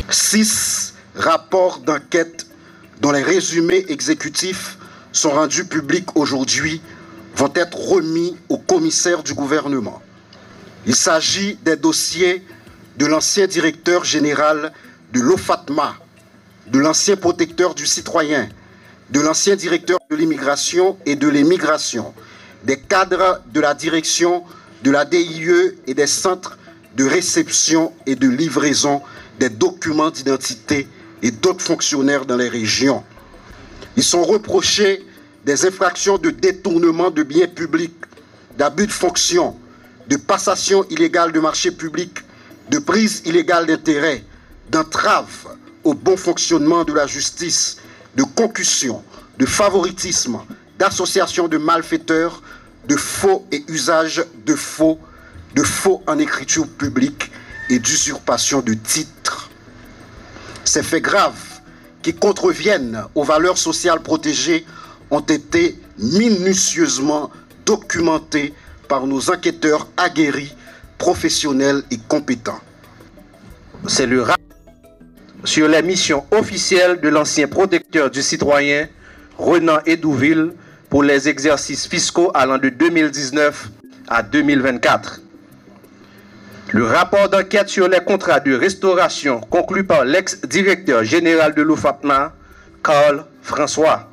Six rapports d'enquête dont les résumés exécutifs sont rendus publics aujourd'hui vont être remis au commissaire du gouvernement. Il s'agit des dossiers de l'ancien directeur général de l'OFATMA, de l'ancien protecteur du citoyen, de l'ancien directeur de l'immigration et de l'émigration, des cadres de la direction de la DIE et des centres de réception et de livraison des documents d'identité et d'autres fonctionnaires dans les régions. Ils sont reprochés des infractions de détournement de biens publics, d'abus de fonction, de passation illégale de marchés publics, de prise illégale d'intérêt, d'entrave au bon fonctionnement de la justice, de concussion, de favoritisme, d'association de malfaiteurs, de faux et usage de faux en écriture publique et d'usurpation de titres. Ces faits graves qui contreviennent aux valeurs sociales protégées ont été minutieusement documentés par nos enquêteurs aguerris, professionnels et compétents. C'est le rapport sur les missions officielles de l'ancien protecteur du citoyen, Renan Edouville, pour les exercices fiscaux allant de 2019 à 2024. Le rapport d'enquête sur les contrats de restauration conclu par l'ex-directeur général de l'OFATMA, Carl François.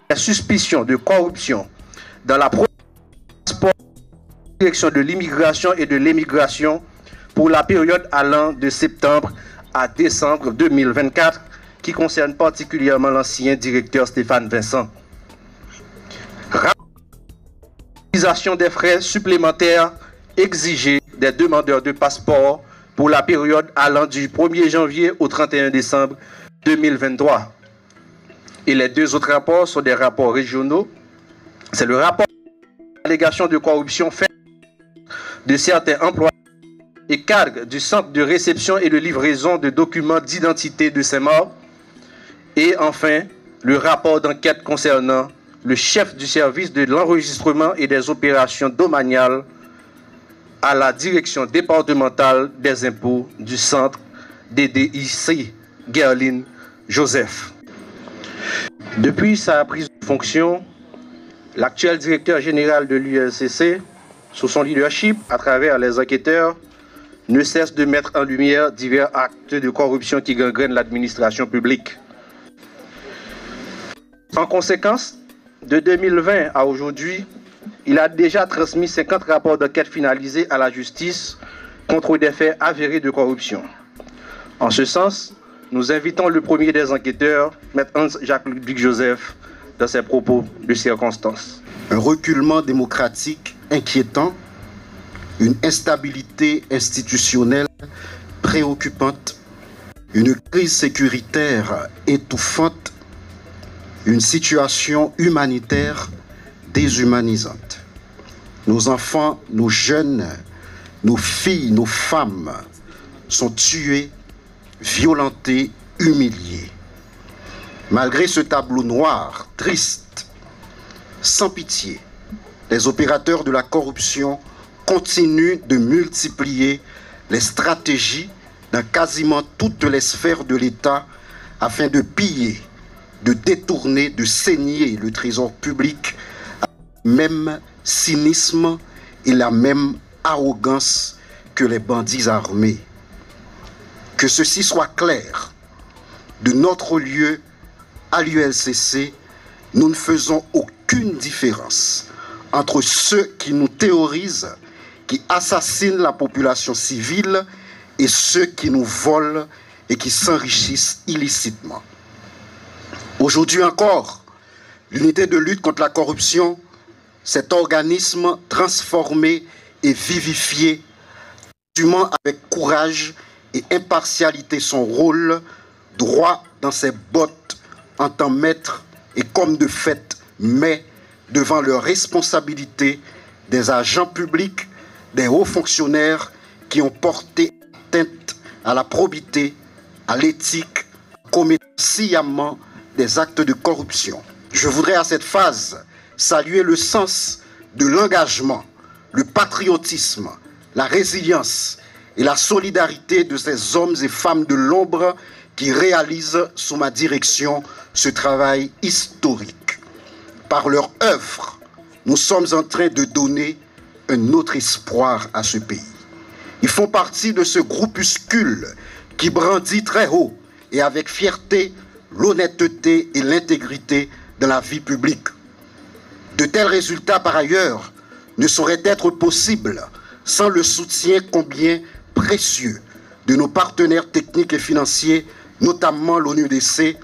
La suspicion de corruption dans la direction de l'immigration et de l'émigration pour la période allant de septembre à décembre 2024, qui concerne particulièrement l'ancien directeur Stéphane Vincent. Réalisation des frais supplémentaires exigés des demandeurs de passeport pour la période allant du 1er janvier au 31 décembre 2023. Et les deux autres rapports sont des rapports régionaux. C'est le rapport d'allégation de corruption fait de certains employés et cadres du centre de réception et de livraison de documents d'identité de Saint-Maur. Et enfin, le rapport d'enquête concernant le chef du service de l'enregistrement et des opérations domaniales à la direction départementale des impôts du centre DDIC, Guerline Joseph. Depuis sa prise de fonction, l'actuel directeur général de l'ULCC, sous son leadership, à travers les enquêteurs, ne cesse de mettre en lumière divers actes de corruption qui gangrènent l'administration publique. En conséquence, de 2020 à aujourd'hui, il a déjà transmis 50 rapports d'enquête finalisés à la justice contre des faits avérés de corruption. En ce sens, nous invitons le premier des enquêteurs, M. Hans-Jacques Joseph, dans ses propos de circonstance. Un reculement démocratique inquiétant, une instabilité institutionnelle préoccupante, une crise sécuritaire étouffante, une situation humanitaire déshumanisante. Nos enfants, nos jeunes, nos filles, nos femmes sont tués, violentés, humiliés. Malgré ce tableau noir, triste, sans pitié, les opérateurs de la corruption continuent de multiplier les stratégies dans quasiment toutes les sphères de l'État afin de piller, de détourner, de saigner le trésor public avec le même cynisme et la même arrogance que les bandits armés. Que ceci soit clair, de notre lieu à l'ULCC, nous ne faisons aucune différence entre ceux qui nous terrorisent, qui assassinent la population civile, et ceux qui nous volent et qui s'enrichissent illicitement. Aujourd'hui encore, l'unité de lutte contre la corruption, cet organisme transformé et vivifié, assumant avec courage et impartialité son rôle, droit dans ses bottes en tant maître et comme de fait, mais devant leurs responsabilités des agents publics, des hauts fonctionnaires qui ont porté atteinte à la probité, à l'éthique, commettant sciemment des actes de corruption. Je voudrais à cette phase saluer le sens de l'engagement, le patriotisme, la résilience et la solidarité de ces hommes et femmes de l'ombre qui réalisent sous ma direction ce travail historique. Par leur œuvre, nous sommes en train de donner un autre espoir à ce pays. Ils font partie de ce groupuscule qui brandit très haut et avec fierté l'honnêteté et l'intégrité dans la vie publique. De tels résultats, par ailleurs, ne sauraient être possibles sans le soutien combien précieux de nos partenaires techniques et financiers, notamment l'ONUDC.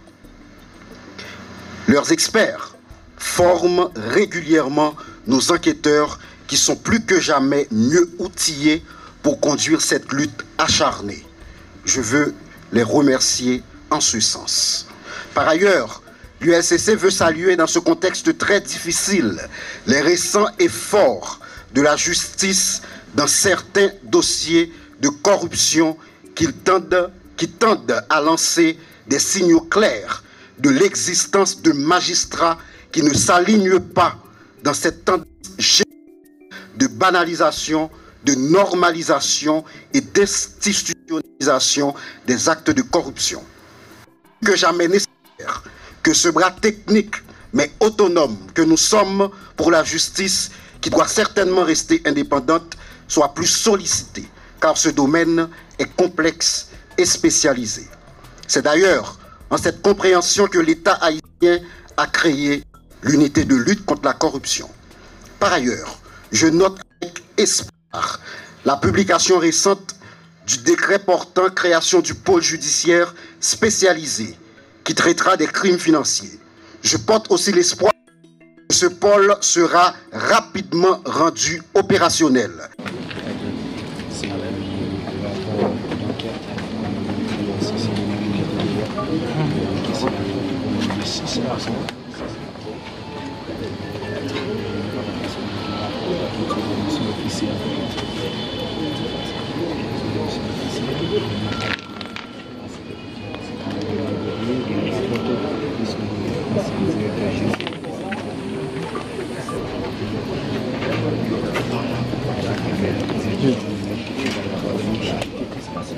Leurs experts forment régulièrement nos enquêteurs qui sont plus que jamais mieux outillés pour conduire cette lutte acharnée. Je veux les remercier en ce sens. Par ailleurs, l'ULCC veut saluer dans ce contexte très difficile les récents efforts de la justice dans certains dossiers de corruption qui tendent à lancer des signaux clairs de l'existence de magistrats qui ne s'alignent pas dans cette tendance de banalisation, de normalisation et d'institutionnalisation des actes de corruption. Que jamais nécessaire que ce bras technique mais autonome que nous sommes pour la justice, qui doit certainement rester indépendante, soit plus sollicité, car ce domaine est complexe et spécialisé. C'est d'ailleurs en cette compréhension que l'État haïtien a créé l'unité de lutte contre la corruption. Par ailleurs, je note avec espoir la publication récente du décret portant création du pôle judiciaire spécialisé qui traitera des crimes financiers. Je porte aussi l'espoir que ce pôle sera rapidement rendu opérationnel.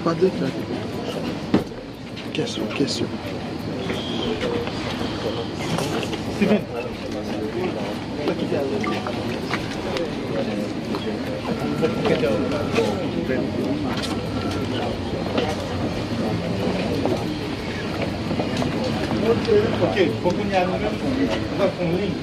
Pas de question. Steven. Ok, faut qu'on y arrive. On va prendre une ligne.